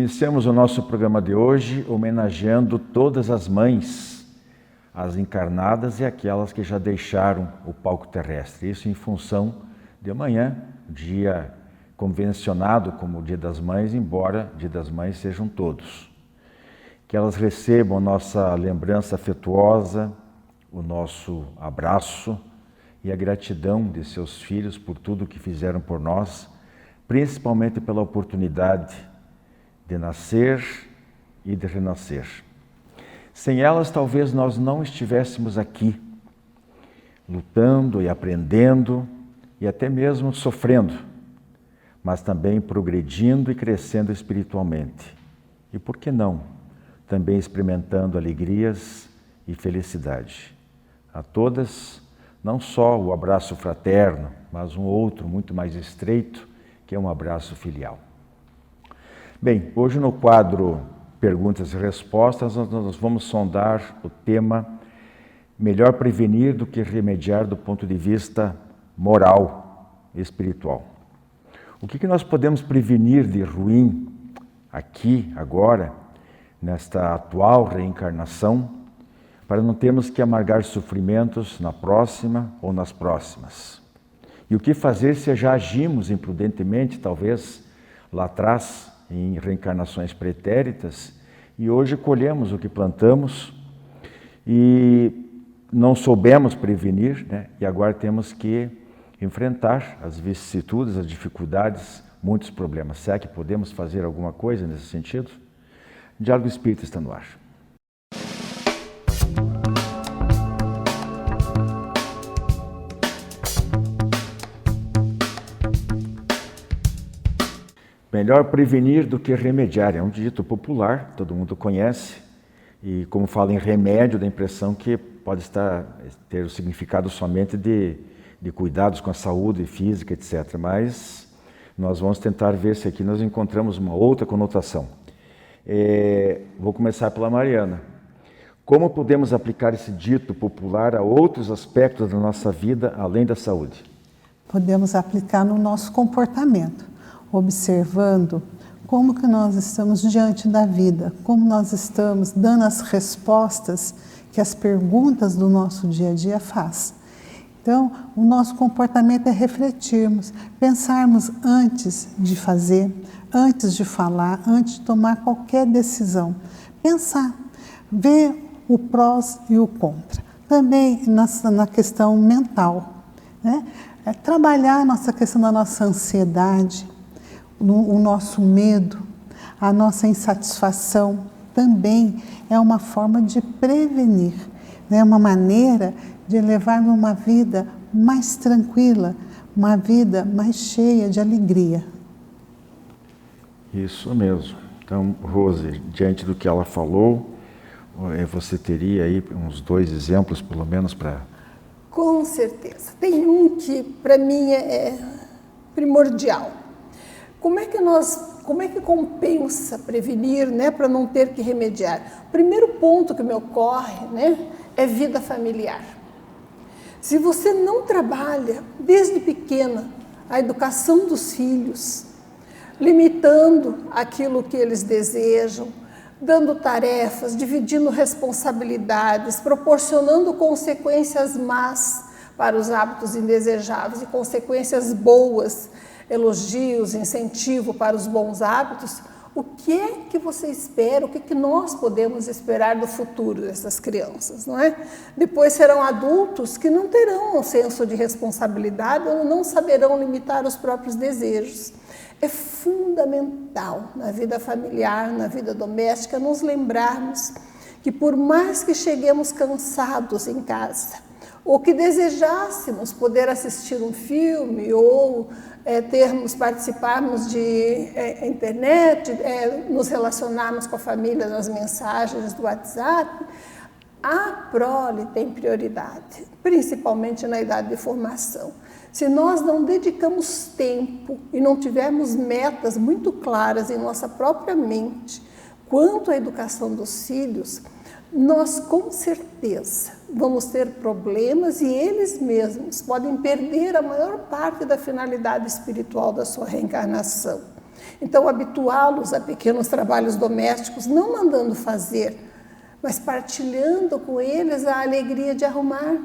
Iniciamos o nosso programa de hoje homenageando todas as mães, as encarnadas e aquelas que já deixaram o palco terrestre. Isso em função de amanhã, dia convencionado como o Dia das Mães, embora Dia das Mães sejam todos. Que elas recebam nossa lembrança afetuosa, o nosso abraço e a gratidão de seus filhos por tudo que fizeram por nós, principalmente pela oportunidade de nascer e de renascer. Sem elas, talvez nós não estivéssemos aqui, lutando e aprendendo e até mesmo sofrendo, mas também progredindo e crescendo espiritualmente. E por que não? Também experimentando alegrias e felicidade. A todas, não só o abraço fraterno, mas um outro muito mais estreito, que é um abraço filial. Bem, hoje no quadro Perguntas e Respostas, nós vamos sondar o tema melhor prevenir do que remediar do ponto de vista moral e espiritual. O que nós podemos prevenir de ruim aqui, agora, nesta atual reencarnação, para não termos que amargar sofrimentos na próxima ou nas próximas? E o que fazer se já agimos imprudentemente, talvez, lá atrás, em reencarnações pretéritas, e hoje colhemos o que plantamos e não soubemos prevenir, né? E agora temos que enfrentar as vicissitudes, as dificuldades, muitos problemas. Será que podemos fazer alguma coisa nesse sentido? O Diálogo Espírita está no ar. Melhor prevenir do que remediar, é um dito popular, todo mundo conhece, e como fala em remédio, dá a impressão que pode ter o significado somente de cuidados com a saúde física, etc. Mas nós vamos tentar ver se aqui nós encontramos uma outra conotação. Vou começar pela Mariana. Como podemos aplicar esse dito popular a outros aspectos da nossa vida, além da saúde? Podemos aplicar no nosso comportamento, observando como que nós estamos diante da vida, como nós estamos dando as respostas que as perguntas do nosso dia a dia fazem. Então, o nosso comportamento é refletirmos, pensarmos antes de fazer, antes de falar, antes de tomar qualquer decisão. Pensar, ver o prós e o contra. Também na questão mental, né? Trabalhar a nossa questão da nossa ansiedade, o nosso medo, a nossa insatisfação, também é uma forma de prevenir, né? Uma maneira de levar uma vida mais tranquila, uma vida mais cheia de alegria. Isso mesmo. Então, Rose, diante do que ela falou, você teria aí uns 2 exemplos, pelo menos, para... Com certeza. Tem um que, para mim, é primordial. Como é que compensa prevenir, né, para não ter que remediar? O primeiro ponto que me ocorre, né, é vida familiar. Se você não trabalha desde pequena a educação dos filhos, limitando aquilo que eles desejam, dando tarefas, dividindo responsabilidades, proporcionando consequências más para os hábitos indesejáveis e consequências boas, elogios, incentivo para os bons hábitos, o que é que você espera, o que é que nós podemos esperar do futuro dessas crianças, não é? Depois serão adultos que não terão um senso de responsabilidade ou não saberão limitar os próprios desejos. É fundamental na vida familiar, na vida doméstica, nos lembrarmos que por mais que cheguemos cansados em casa, ou que desejássemos poder assistir um filme ou participarmos de internet, nos relacionarmos com a família nas mensagens do WhatsApp, a prole tem prioridade, principalmente na idade de formação. Se nós não dedicamos tempo e não tivermos metas muito claras em nossa própria mente quanto à educação dos filhos, nós com certeza vamos ter problemas e eles mesmos podem perder a maior parte da finalidade espiritual da sua reencarnação. Então, habituá-los a pequenos trabalhos domésticos, não mandando fazer, mas partilhando com eles a alegria de arrumar,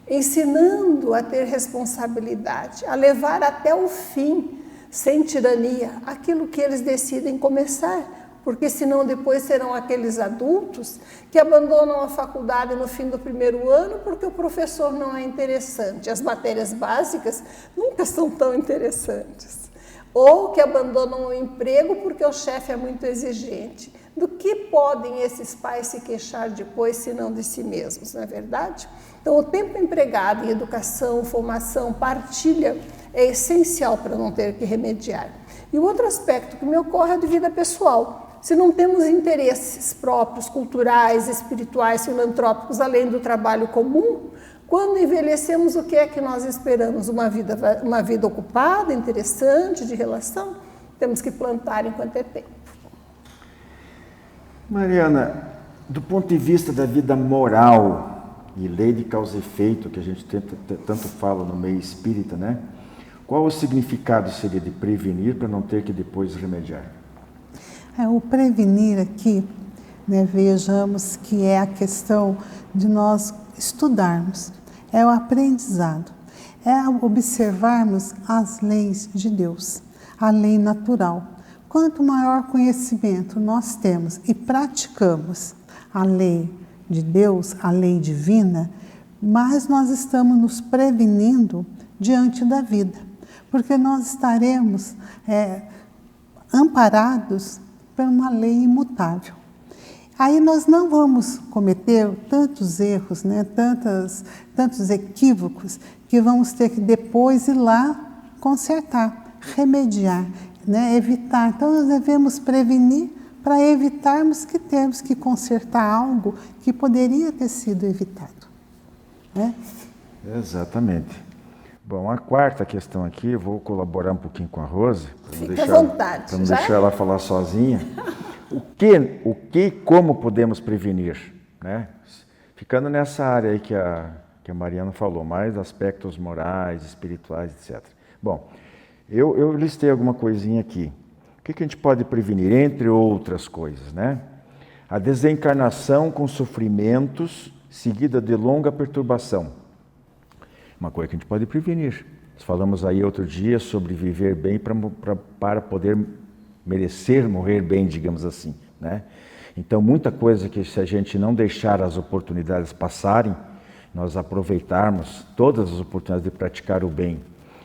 ensinando a ter responsabilidade, a levar até o fim, sem tirania, aquilo que eles decidem começar, porque senão depois serão aqueles adultos que abandonam a faculdade no fim do primeiro ano porque o professor não é interessante. As matérias básicas nunca são tão interessantes. Ou que abandonam o emprego porque o chefe é muito exigente. Do que podem esses pais se queixar depois, se não de si mesmos, não é verdade? Então, o tempo empregado em educação, formação, partilha é essencial para não ter que remediar. E o outro aspecto que me ocorre é de vida pessoal. Se não temos interesses próprios, culturais, espirituais, filantrópicos, além do trabalho comum, quando envelhecemos, o que é que nós esperamos? Uma vida ocupada, interessante, de relação? Temos que plantar enquanto é tempo. Mariana, do ponto de vista da vida moral e lei de causa e efeito, que a gente tanto fala no meio espírita, né? Qual o significado seria de prevenir para não ter que depois remediar? O prevenir aqui, né, vejamos que é a questão de nós estudarmos, é o aprendizado, é observarmos as leis de Deus, a lei natural. Quanto maior conhecimento nós temos e praticamos a lei de Deus, a lei divina, mais nós estamos nos prevenindo diante da vida, porque nós estaremos amparados por uma lei imutável. Aí nós não vamos cometer tantos erros, né, tantos equívocos, que vamos ter que depois ir lá consertar, remediar, né, evitar. Então nós devemos prevenir para evitarmos que temos que consertar algo que poderia ter sido evitado. Né? Exatamente. Bom, a quarta questão aqui, eu vou colaborar um pouquinho com a Rose, Fica à vontade. Para não deixar ela falar sozinha. Como podemos prevenir? Né? Ficando nessa área aí que a Mariana falou, mais aspectos morais, espirituais, etc. Bom, eu listei alguma coisinha aqui. O que a gente pode prevenir? Entre outras coisas, né? A desencarnação com sofrimentos, seguida de longa perturbação. Uma coisa que a gente pode prevenir. Nós falamos aí outro dia sobre viver bem para poder merecer morrer bem, digamos assim, né? Então, muita coisa que se a gente não deixar as oportunidades passarem, nós aproveitarmos todas as oportunidades de praticar o bem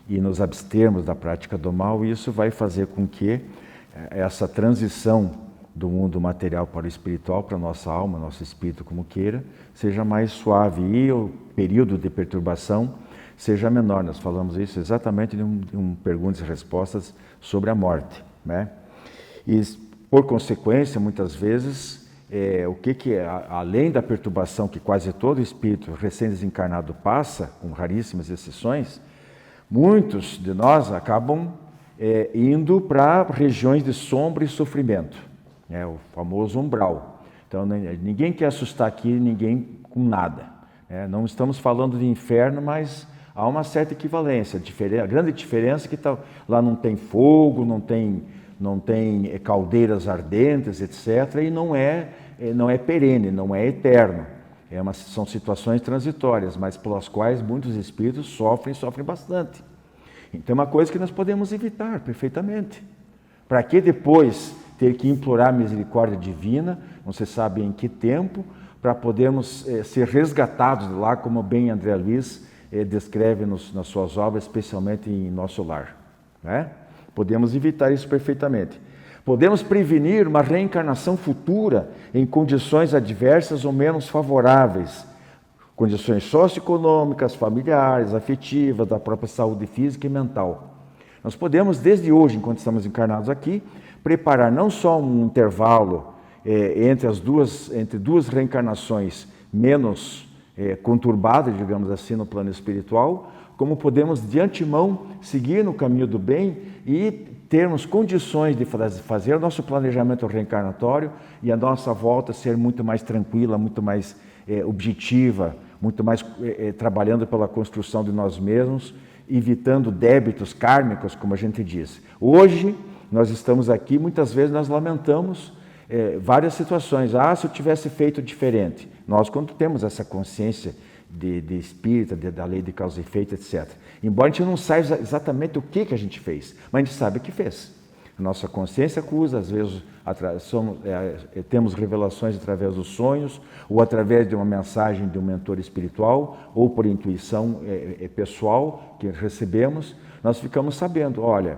e nos abstermos da prática do mal, isso vai fazer com que essa transição do mundo material para o espiritual, para a nossa alma, nosso espírito, como queira, seja mais suave e o período de perturbação seja menor. Nós falamos isso exatamente em um perguntas e respostas sobre a morte, né? E, por consequência, muitas vezes, além da perturbação que quase todo espírito recém-desencarnado passa, com raríssimas exceções, muitos de nós acabam indo para regiões de sombra e sofrimento, o famoso umbral. Então, ninguém quer assustar aqui ninguém com nada. Não estamos falando de inferno, mas há uma certa equivalência. A grande diferença é que lá não tem fogo, não tem caldeiras ardentes, etc. E não é perene, não é eterno. São situações transitórias, mas pelas quais muitos espíritos sofrem bastante. Então é uma coisa que nós podemos evitar perfeitamente. Para que depois ter que implorar a misericórdia divina, não se sabe em que tempo, para podermos ser resgatados de lá, como bem André Luiz descreve nas suas obras, especialmente em Nosso Lar, né? Podemos evitar isso perfeitamente. Podemos prevenir uma reencarnação futura em condições adversas ou menos favoráveis, condições socioeconômicas, familiares, afetivas, da própria saúde física e mental. Nós podemos, desde hoje, enquanto estamos encarnados aqui, preparar não só um intervalo entre duas reencarnações menos conturbadas, digamos assim, no plano espiritual, como podemos de antemão seguir no caminho do bem e termos condições de fazer o nosso planejamento reencarnatório e a nossa volta ser muito mais tranquila, muito mais objetiva, muito mais trabalhando pela construção de nós mesmos, evitando débitos kármicos, como a gente diz. Hoje, nós estamos aqui, muitas vezes nós lamentamos várias situações. Se eu tivesse feito diferente. Nós, quando temos essa consciência de espírita, da lei de causa e efeito, etc. Embora a gente não saiba exatamente o que a gente fez, mas a gente sabe o que fez. A nossa consciência acusa, às vezes temos revelações através dos sonhos, ou através de uma mensagem de um mentor espiritual, ou por intuição pessoal que recebemos, nós ficamos sabendo, olha,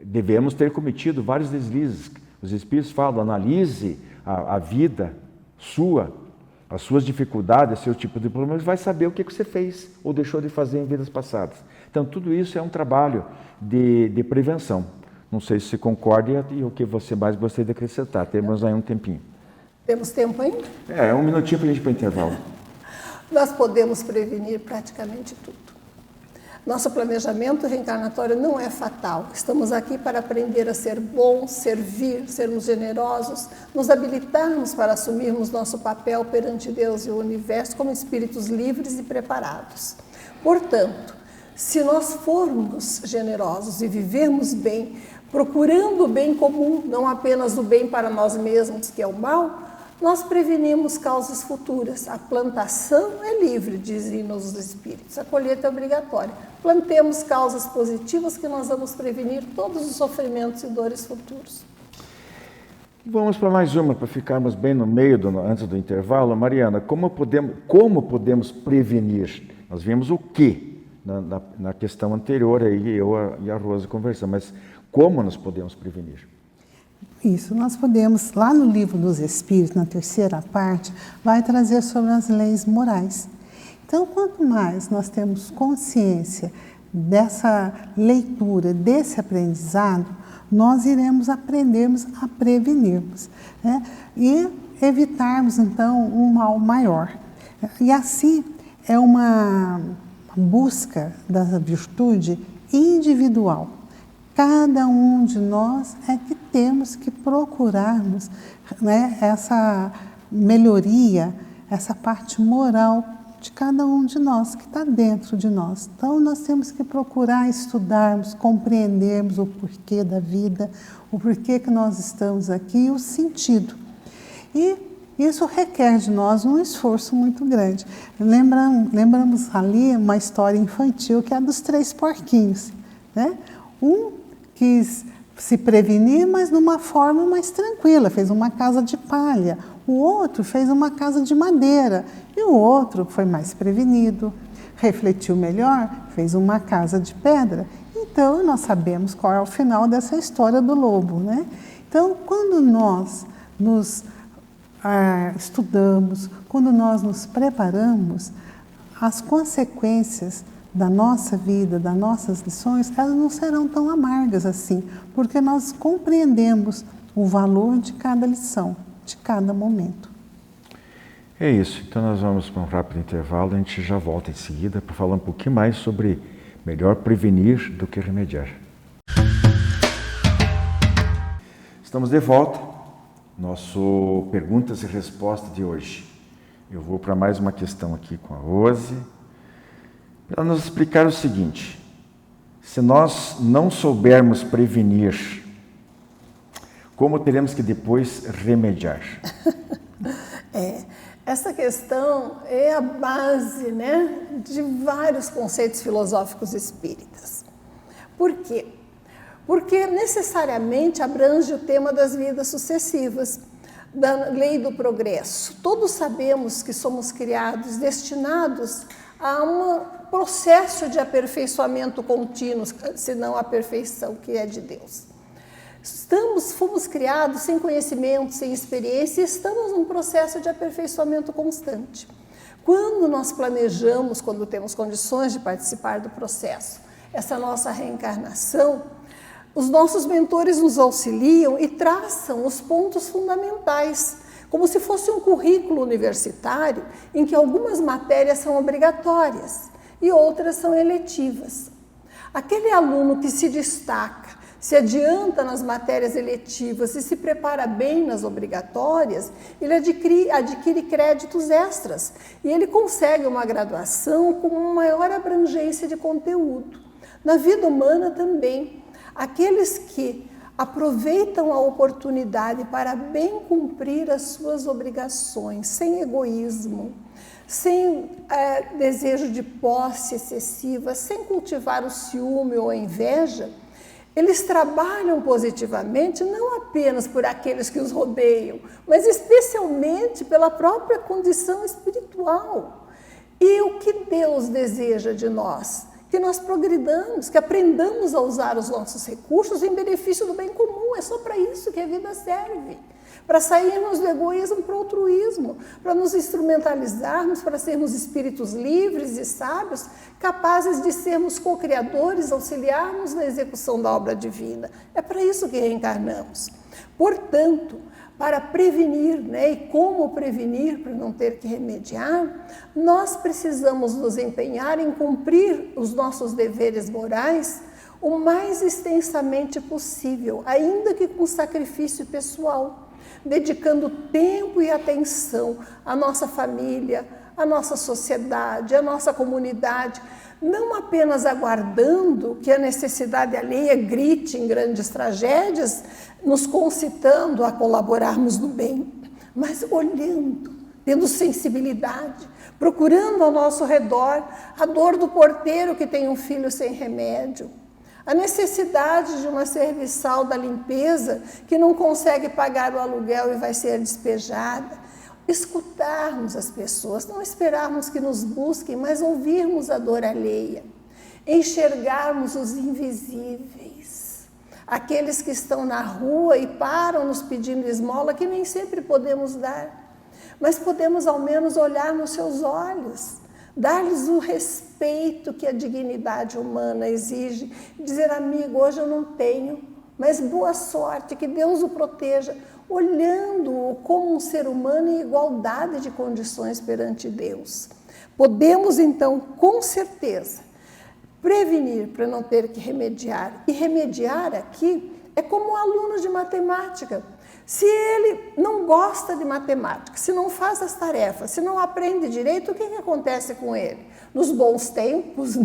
devemos ter cometido vários deslizes. Os espíritos falam, analise a vida sua, as suas dificuldades, seu tipo de problemas, vai saber o que você fez ou deixou de fazer em vidas passadas. Então, tudo isso é um trabalho de prevenção. Não sei se você concorda e o que você mais gostaria de acrescentar. Temos aí um tempinho. Temos tempo ainda? Um minutinho para a gente ir para o intervalo. Nós podemos prevenir praticamente tudo. Nosso planejamento reencarnatório não é fatal. Estamos aqui para aprender a ser bons, servir, sermos generosos, nos habilitarmos para assumirmos nosso papel perante Deus e o universo como espíritos livres e preparados. Portanto, se nós formos generosos e vivermos bem, procurando o bem comum, não apenas o bem para nós mesmos, que é o mal, nós prevenimos causas futuras. A plantação é livre, dizem-nos os espíritos, a colheita é obrigatória. Plantemos causas positivas que nós vamos prevenir todos os sofrimentos e dores futuros. Vamos para mais uma, para ficarmos bem no meio, antes do intervalo. Mariana, como podemos prevenir? Nós vimos o que na questão anterior, aí eu e a Rosa conversamos, mas como nós podemos prevenir? Isso, nós podemos, lá no Livro dos Espíritos, na terceira parte, vai trazer sobre as leis morais. Então, quanto mais nós temos consciência dessa leitura, desse aprendizado, nós iremos aprendermos a prevenirmos, né? E evitarmos, então, um mal maior. E assim, é uma busca da virtude individual. Cada um de nós é que temos que procurarmos, né, essa melhoria, essa parte moral de cada um de nós, que está dentro de nós. Então, nós temos que procurar estudarmos, compreendermos o porquê da vida, o porquê que nós estamos aqui, o sentido. E isso requer de nós um esforço muito grande. Lembramos ali uma história infantil, que é a dos 3 porquinhos, né? Um quis se prevenir, mas de uma forma mais tranquila, fez uma casa de palha. O outro fez uma casa de madeira. E o outro foi mais prevenido, refletiu melhor, fez uma casa de pedra. Então, nós sabemos qual é o final dessa história do lobo, né? Então, quando nós nos estudamos, quando nós nos preparamos, as consequências da nossa vida, das nossas lições, elas não serão tão amargas assim, porque nós compreendemos o valor de cada lição, de cada momento. É isso, então nós vamos para um rápido intervalo, a gente já volta em seguida para falar um pouquinho mais sobre melhor prevenir do que remediar. Estamos de volta, nosso perguntas e respostas de hoje. Eu vou para mais uma questão aqui com a Rose, para nos explicar o seguinte: se nós não soubermos prevenir, como teremos que depois remediar? Essa questão é a base, né, de vários conceitos filosóficos espíritas. Por quê? Porque necessariamente abrange o tema das vidas sucessivas, da lei do progresso. Todos sabemos que somos criados, destinados a um processo de aperfeiçoamento contínuo, se não a perfeição que é de Deus. Fomos criados sem conhecimento, sem experiência, e estamos num processo de aperfeiçoamento constante. Quando nós planejamos, quando temos condições de participar do processo, essa nossa reencarnação, os nossos mentores nos auxiliam e traçam os pontos fundamentais, como se fosse um currículo universitário em que algumas matérias são obrigatórias e outras são eletivas. Aquele aluno que se destaca, se adianta nas matérias eletivas e se prepara bem nas obrigatórias, ele adquire créditos extras e ele consegue uma graduação com uma maior abrangência de conteúdo. Na vida humana também, aqueles que aproveitam a oportunidade para bem cumprir as suas obrigações, sem egoísmo, sem desejo de posse excessiva, sem cultivar o ciúme ou a inveja. Eles trabalham positivamente não apenas por aqueles que os rodeiam, mas especialmente pela própria condição espiritual. E o que Deus deseja de nós? Que nós progridamos, que aprendamos a usar os nossos recursos em benefício do bem comum. É só para isso que a vida serve. Para sairmos do egoísmo para o altruísmo, para nos instrumentalizarmos, para sermos espíritos livres e sábios, capazes de sermos co-criadores, auxiliarmos na execução da obra divina. É para isso que reencarnamos. Portanto, para prevenir, e como prevenir para não ter que remediar, nós precisamos nos empenhar em cumprir os nossos deveres morais o mais extensamente possível, ainda que com sacrifício pessoal, dedicando tempo e atenção à nossa família, à nossa sociedade, à nossa comunidade, não apenas aguardando que a necessidade alheia grite em grandes tragédias, nos concitando a colaborarmos no bem, mas olhando, tendo sensibilidade, procurando ao nosso redor a dor do porteiro que tem um filho sem remédio, a necessidade de uma serviçal da limpeza que não consegue pagar o aluguel e vai ser despejada. Escutarmos as pessoas, não esperarmos que nos busquem, mas ouvirmos a dor alheia, enxergarmos os invisíveis, aqueles que estão na rua e param nos pedindo esmola, que nem sempre podemos dar, mas podemos ao menos olhar nos seus olhos, dar-lhes o respeito que a dignidade humana exige, dizer: amigo, hoje eu não tenho, mas boa sorte, que Deus o proteja, olhando-o como um ser humano em igualdade de condições perante Deus. Podemos, então, com certeza, prevenir para não ter que remediar. E remediar aqui é como um aluno de matemática. Se ele não gosta de matemática, se não faz as tarefas, se não aprende direito, o que acontece com ele? Nos bons tempos,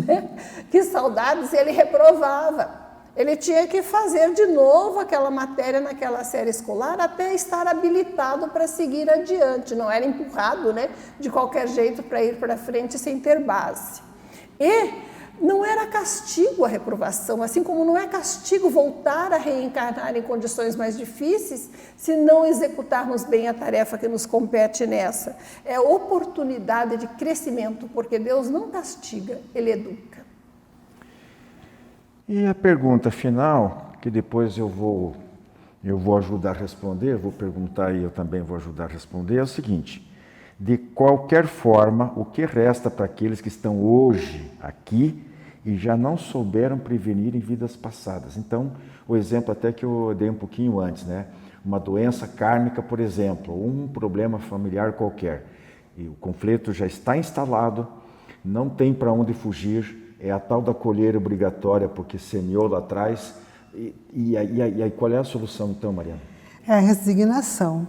que saudades, ele reprovava. Ele tinha que fazer de novo aquela matéria naquela série escolar até estar habilitado para seguir adiante. Não era empurrado, de qualquer jeito para ir para frente sem ter base. E não era castigo a reprovação, assim como não é castigo voltar a reencarnar em condições mais difíceis se não executarmos bem a tarefa que nos compete nessa. É oportunidade de crescimento, porque Deus não castiga, Ele educa. E a pergunta final, que depois eu vou ajudar a responder, vou perguntar e eu também vou ajudar a responder, é o seguinte: de qualquer forma, o que resta para aqueles que estão hoje aqui e já não souberam prevenir em vidas passadas? Então, o exemplo até que eu dei um pouquinho antes, uma doença kármica, por exemplo, ou um problema familiar qualquer, e o conflito já está instalado, não tem para onde fugir, é a tal da colheita obrigatória, porque semeou lá atrás. E aí, qual é a solução então, Mariana? É a resignação,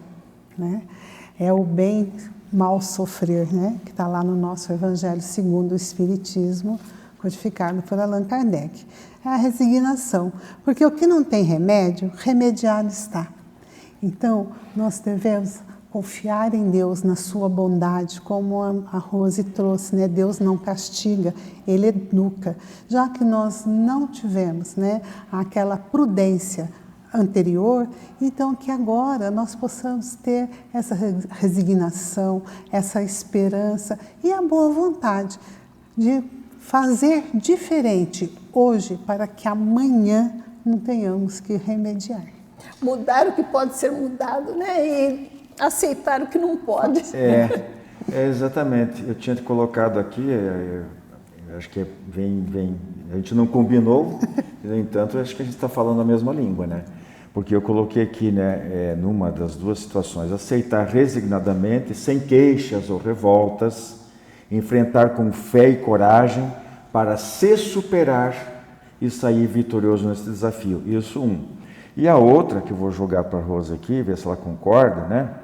É o bem mal sofrer, que está lá no nosso Evangelho segundo o Espiritismo, codificado por Allan Kardec. É a resignação, porque o que não tem remédio, remediado está. Então, nós devemos confiar em Deus, na sua bondade, como a Rose trouxe, Deus não castiga, Ele educa. Já que nós não tivemos, aquela prudência anterior, então que agora nós possamos ter essa resignação, essa esperança e a boa vontade de fazer diferente hoje para que amanhã não tenhamos que remediar. Mudar o que pode ser mudado, e aceitar o que não pode. É exatamente. Eu tinha colocado aqui, acho que a gente não combinou, no entanto, acho que a gente está falando a mesma língua, Porque eu coloquei aqui, numa das duas situações, aceitar resignadamente, sem queixas ou revoltas, enfrentar com fé e coragem para se superar e sair vitorioso nesse desafio. Isso um. E a outra, que eu vou jogar para a Rosa aqui, ver se ela concorda,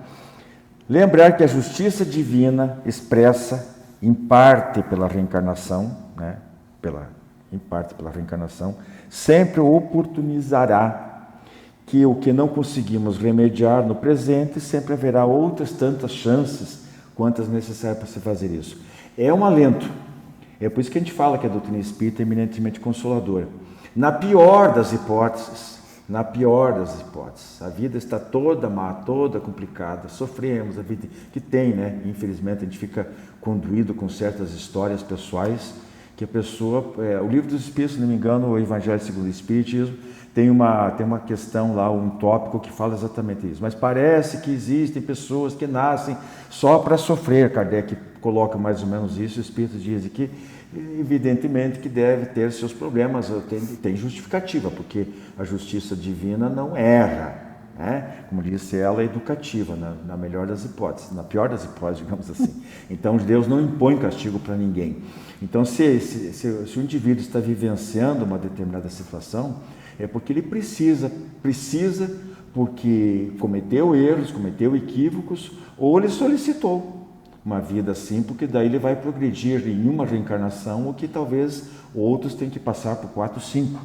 lembrar que a justiça divina expressa, em parte pela reencarnação, sempre oportunizará que o que não conseguimos remediar no presente, sempre haverá outras tantas chances quantas necessárias para se fazer isso. É um alento. É por isso que a gente fala que a doutrina espírita é eminentemente consoladora. Na pior das hipóteses, a vida está toda má, toda complicada, sofremos, a vida que tem, né? Infelizmente a gente fica conduído com certas histórias pessoais que a pessoa, o livro dos Espíritos, se não me engano, o Evangelho segundo o Espiritismo, tem uma questão lá, um tópico que fala exatamente isso. Mas parece que existem pessoas que nascem só para sofrer. Kardec coloca mais ou menos isso, o Espírito diz que evidentemente que deve ter seus problemas, tem justificativa, porque a justiça divina não erra, né? Como disse ela, é educativa, na melhor das hipóteses, na pior das hipóteses, digamos assim. Então Deus não impõe castigo para ninguém. Então se o indivíduo está vivenciando uma determinada situação, é porque ele precisa porque cometeu erros, cometeu equívocos, ou ele solicitou uma vida assim, porque daí ele vai progredir em uma reencarnação, o que talvez outros tenham que passar por 4, 5.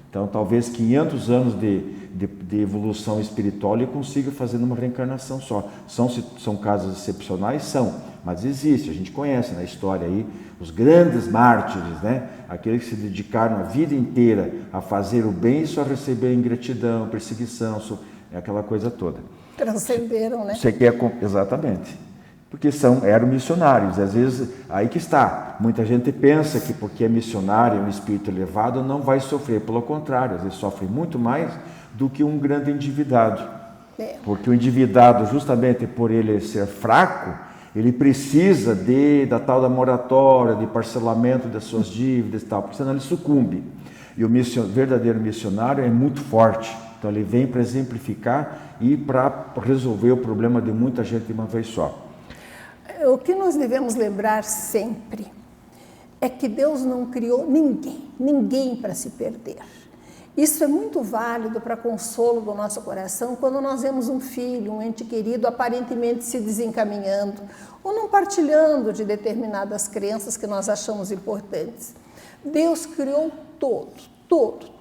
Então, talvez 500 anos de evolução espiritual ele consiga fazer numa reencarnação só. São casos excepcionais? São, mas existe, a gente conhece na história aí os grandes mártires, né? Aqueles que se dedicaram a vida inteira a fazer o bem e só receber ingratidão, perseguição, aquela coisa toda. Transcenderam, né? Exatamente. Porque eram missionários, às vezes, aí que está, muita gente pensa que porque é missionário, é um espírito elevado, não vai sofrer, pelo contrário, às vezes sofre muito mais do que um grande endividado, porque o endividado, justamente por ele ser fraco, ele precisa da tal da moratória, de parcelamento das suas dívidas e tal, porque senão ele sucumbe, e o verdadeiro missionário é muito forte, então ele vem para exemplificar e para resolver o problema de muita gente de uma vez só. O que nós devemos lembrar sempre é que Deus não criou ninguém para se perder. Isso é muito válido para consolo do nosso coração quando nós vemos um filho, um ente querido, aparentemente se desencaminhando ou não partilhando de determinadas crenças que nós achamos importantes. Deus criou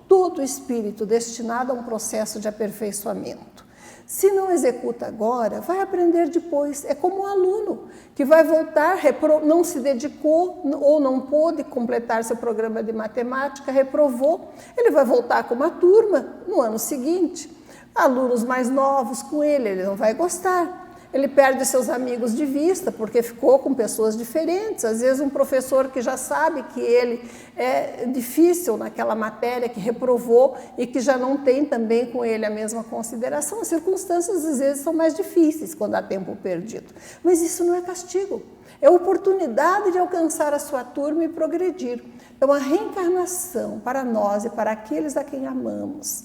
todo espírito destinado a um processo de aperfeiçoamento. Se não executa agora, vai aprender depois. É como um aluno que vai voltar, não se dedicou ou não pôde completar seu programa de matemática, reprovou. Ele vai voltar com uma turma no ano seguinte. Alunos mais novos com ele não vai gostar. Ele perde seus amigos de vista porque ficou com pessoas diferentes. Às vezes um professor que já sabe que ele é difícil naquela matéria, que reprovou e que já não tem também com ele a mesma consideração. As circunstâncias às vezes são mais difíceis quando há tempo perdido. Mas isso não é castigo. É oportunidade de alcançar a sua turma e progredir. É uma reencarnação para nós e para aqueles a quem amamos.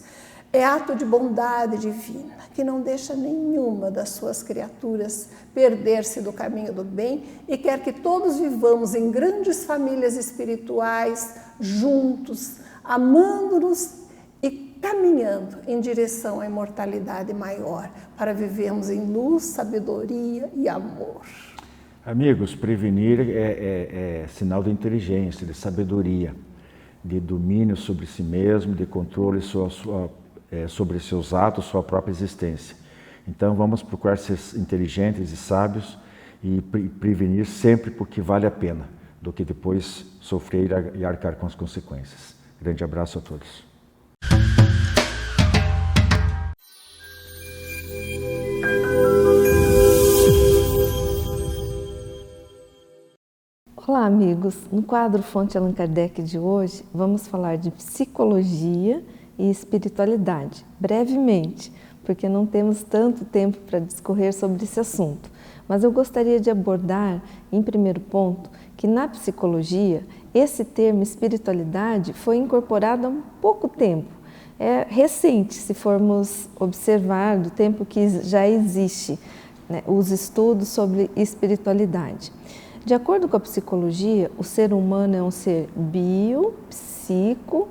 É ato de bondade divina, que não deixa nenhuma das suas criaturas perder-se do caminho do bem e quer que todos vivamos em grandes famílias espirituais, juntos, amando-nos e caminhando em direção à imortalidade maior, para vivermos em luz, sabedoria e amor. Amigos, prevenir é sinal de inteligência, de sabedoria, de domínio sobre si mesmo, de controle sobre seus atos, sua própria existência. Então vamos procurar ser inteligentes e sábios e prevenir sempre, porque vale a pena, do que depois sofrer e arcar com as consequências. Grande abraço a todos. Olá, amigos! No quadro Fonte Allan Kardec de hoje, vamos falar de psicologia e espiritualidade, brevemente, porque não temos tanto tempo para discorrer sobre esse assunto. Mas eu gostaria de abordar, em primeiro ponto, que na psicologia, esse termo espiritualidade foi incorporado há um pouco tempo. É recente, se formos observar do tempo que já existe, né, os estudos sobre espiritualidade. De acordo com a psicologia, o ser humano é um ser bio, psico,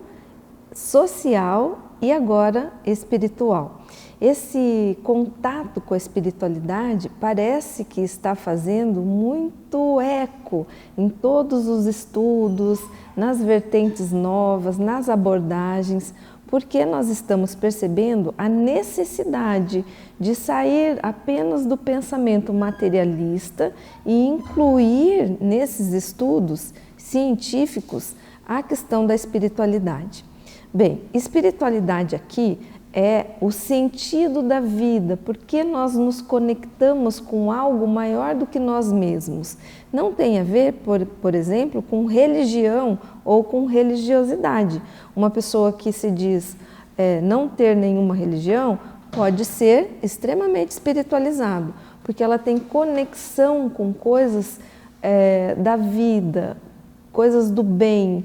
social e agora espiritual. Esse contato com a espiritualidade parece que está fazendo muito eco em todos os estudos, nas vertentes novas, nas abordagens, porque nós estamos percebendo a necessidade de sair apenas do pensamento materialista e incluir nesses estudos científicos a questão da espiritualidade. Bem, espiritualidade aqui é o sentido da vida, porque nós nos conectamos com algo maior do que nós mesmos. Não tem a ver, por exemplo, com religião ou com religiosidade. Uma pessoa que se diz não ter nenhuma religião pode ser extremamente espiritualizado, porque ela tem conexão com coisas da vida, coisas do bem,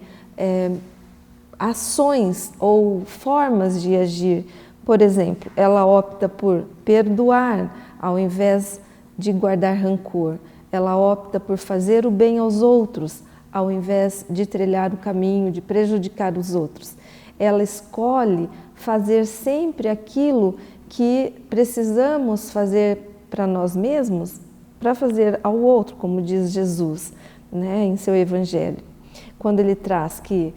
ações ou formas de agir. Por exemplo, ela opta por perdoar ao invés de guardar rancor. Ela opta por fazer o bem aos outros ao invés de trilhar o caminho de prejudicar os outros. Ela escolhe fazer sempre aquilo que precisamos fazer para nós mesmos, para fazer ao outro, como diz Jesus, né, em seu Evangelho. Quando ele traz que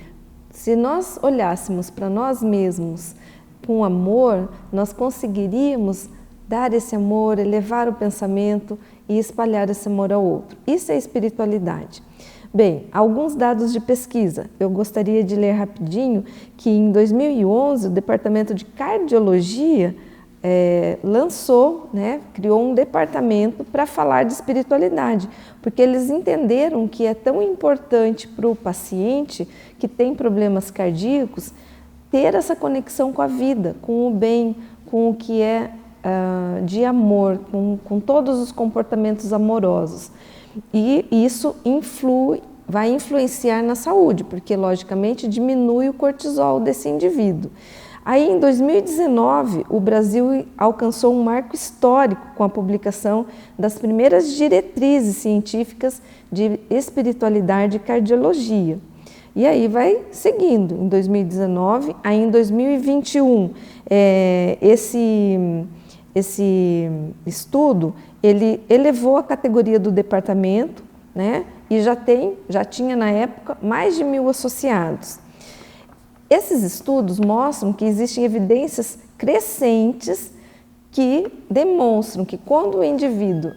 se nós olhássemos para nós mesmos com amor, nós conseguiríamos dar esse amor, elevar o pensamento e espalhar esse amor ao outro. Isso é espiritualidade. Bem, alguns dados de pesquisa. Eu gostaria de ler rapidinho que em 2011 o Departamento de Cardiologia lançou, criou um departamento para falar de espiritualidade, porque eles entenderam que é tão importante para o paciente que tem problemas cardíacos ter essa conexão com a vida, com o bem, com o que é de amor, com todos os comportamentos amorosos. E isso vai influenciar na saúde, porque logicamente diminui o cortisol desse indivíduo. Aí, em 2019, o Brasil alcançou um marco histórico com a publicação das primeiras diretrizes científicas de espiritualidade e cardiologia. E aí vai seguindo, em 2019, aí em 2021, esse estudo, ele elevou a categoria do departamento, e já tinha na época mais de 1.000 associados. Esses estudos mostram que existem evidências crescentes que demonstram que quando o indivíduo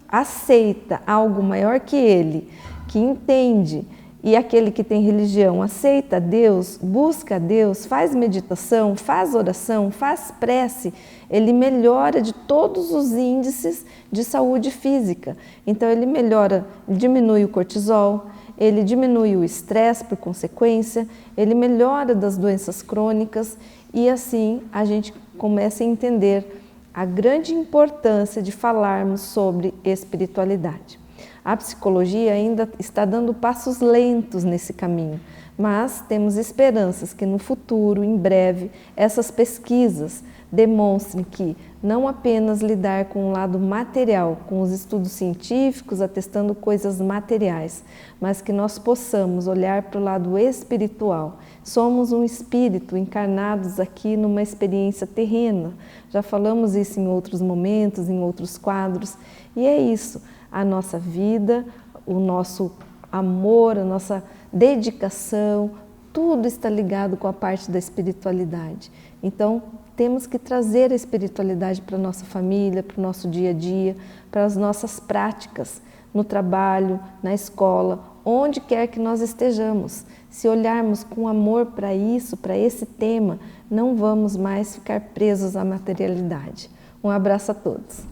aceita algo maior que ele, que entende, e aquele que tem religião aceita Deus, busca Deus, faz meditação, faz oração, faz prece, ele melhora de todos os índices de saúde física. Então ele melhora, diminui o cortisol, ele diminui o estresse por consequência, ele melhora das doenças crônicas e assim a gente começa a entender a grande importância de falarmos sobre espiritualidade. A psicologia ainda está dando passos lentos nesse caminho, mas temos esperanças que no futuro, em breve, essas pesquisas demonstrem que não apenas lidar com o lado material, com os estudos científicos, atestando coisas materiais, mas que nós possamos olhar para o lado espiritual. Somos um espírito encarnados aqui numa experiência terrena. Já falamos isso em outros momentos, em outros quadros, e é isso. A nossa vida, o nosso amor, a nossa dedicação, tudo está ligado com a parte da espiritualidade. Então, temos que trazer a espiritualidade para a nossa família, para o nosso dia a dia, para as nossas práticas, no trabalho, na escola, onde quer que nós estejamos. Se olharmos com amor para isso, para esse tema, não vamos mais ficar presos à materialidade. Um abraço a todos.